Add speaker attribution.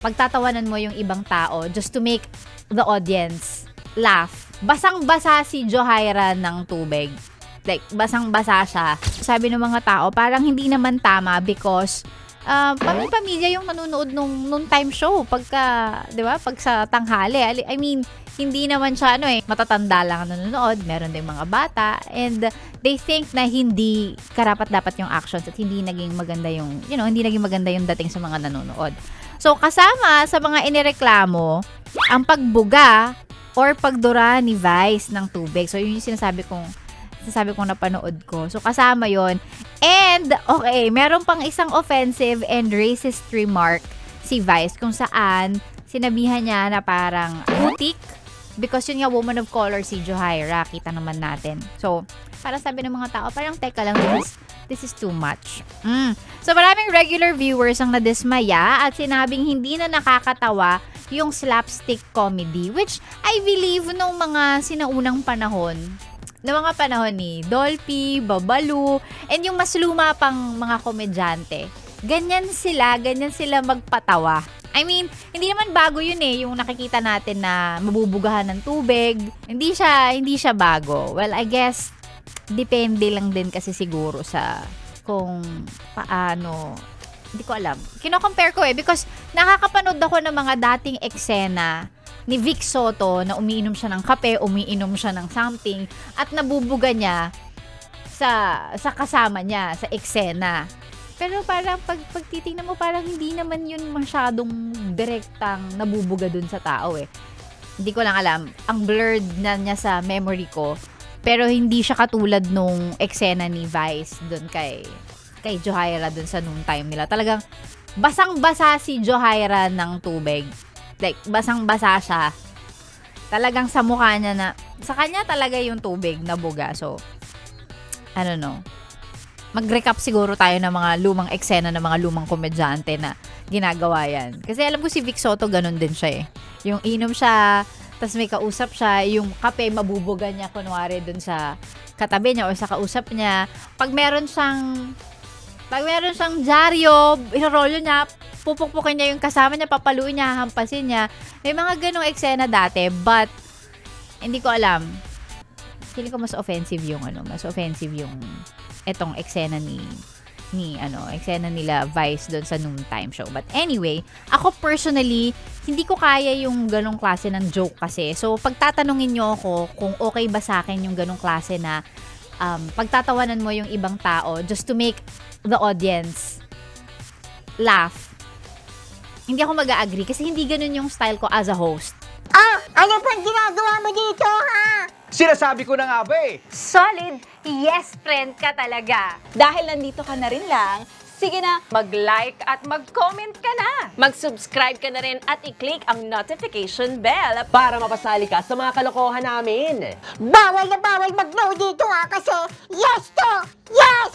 Speaker 1: pagtatawanan mo yung ibang tao just to make the audience laugh. Basang-basa si Johaira ng tubig. Like, basang-basa siya. Sabi ng mga tao, parang hindi naman tama because pamilya yung nanonood nung time show pagka, 'di ba? Pag sa tanghali. I mean, hindi naman siya matatanda lang ang nanonood, meron ding mga bata and they think na hindi karapat-dapat yung actions at hindi naging maganda yung, hindi naging maganda yung dating sa mga nanonood. So, kasama sa mga inireklamo, ang pagbuga or pagdura ni Vice ng tubig. So, yun yung sinasabi kong napanood ko. So, kasama yon. And, okay, meron pang isang offensive and racist remark si Vice kung saan sinabihan niya na parang putik because yun nga, woman of color si Johaira. Kita naman natin. So, para sabi ng mga tao, parang teka lang, this is too much. So, maraming regular viewers ang nadismaya at sinabing hindi na nakakatawa yung slapstick comedy, which I believe nung mga sinaunang panahon, ni Dolphy, Babalu, and yung mas luma pang mga komedyante. Ganyan sila magpatawa. I mean, hindi naman bago yun yung nakikita natin na mabubugahan ng tubig. Hindi siya bago. Well, I guess, depende lang din kasi siguro sa kung paano. Hindi ko alam. Kino-compare ko because nakakapanood ako ng mga dating eksena ni Vic Soto na umiinom siya ng kape, umiinom siya ng something, at nabubuga niya sa kasama niya, sa eksena. Pero parang pag titingnan mo, parang hindi naman yun masyadong direktang nabubuga dun sa tao Hindi ko lang alam. Ang blurred na niya sa memory ko. Pero hindi siya katulad nung eksena ni Vice dun kay Johaira dun sa noong time nila. Talagang basang-basa si Johaira ng tubig. Like, basang-basa siya. Talagang sa mukha niya sa kanya talaga yung tubig na buga. So, I don't know. Mag-recap siguro tayo ng mga lumang eksena ng mga lumang komedyante na ginagawa yan. Kasi alam ko si Vic Soto ganun din siya Yung inom siya, tas may kausap siya, yung kape mabubuga niya kunwari dun sa katabi niya o sa kausap niya. Pag meron siyang dyaryo, irorolyo niya, pupukpukin niya yung kasama niya, papaluin niya, hampasin niya. May mga ganong eksena dati, but hindi ko alam. Feeling ko mas offensive yung etong eksena eksena nila Vice doon sa noon time show. But anyway, ako personally, hindi ko kaya yung ganong klase ng joke kasi. So, pagtatanungin niyo ako kung okay ba sa akin yung ganong klase na pagtatawanan mo yung ibang tao just to make the audience laugh, hindi ako mag-a-agree kasi hindi ganun yung style ko as a host.
Speaker 2: Ano pang ginagawa mo dito, ha?
Speaker 3: Sinasabi ko na nga ba
Speaker 4: Solid yes friend ka talaga.
Speaker 5: Dahil nandito ka na rin lang, sige na,
Speaker 4: Mag-like at mag-comment ka na. Mag-subscribe ka na rin at i-click ang notification bell.
Speaker 6: para mapasali ka sa mga kalokohan namin.
Speaker 2: Bawal na bawal mag-no dito, ha? Kasi yes to yes!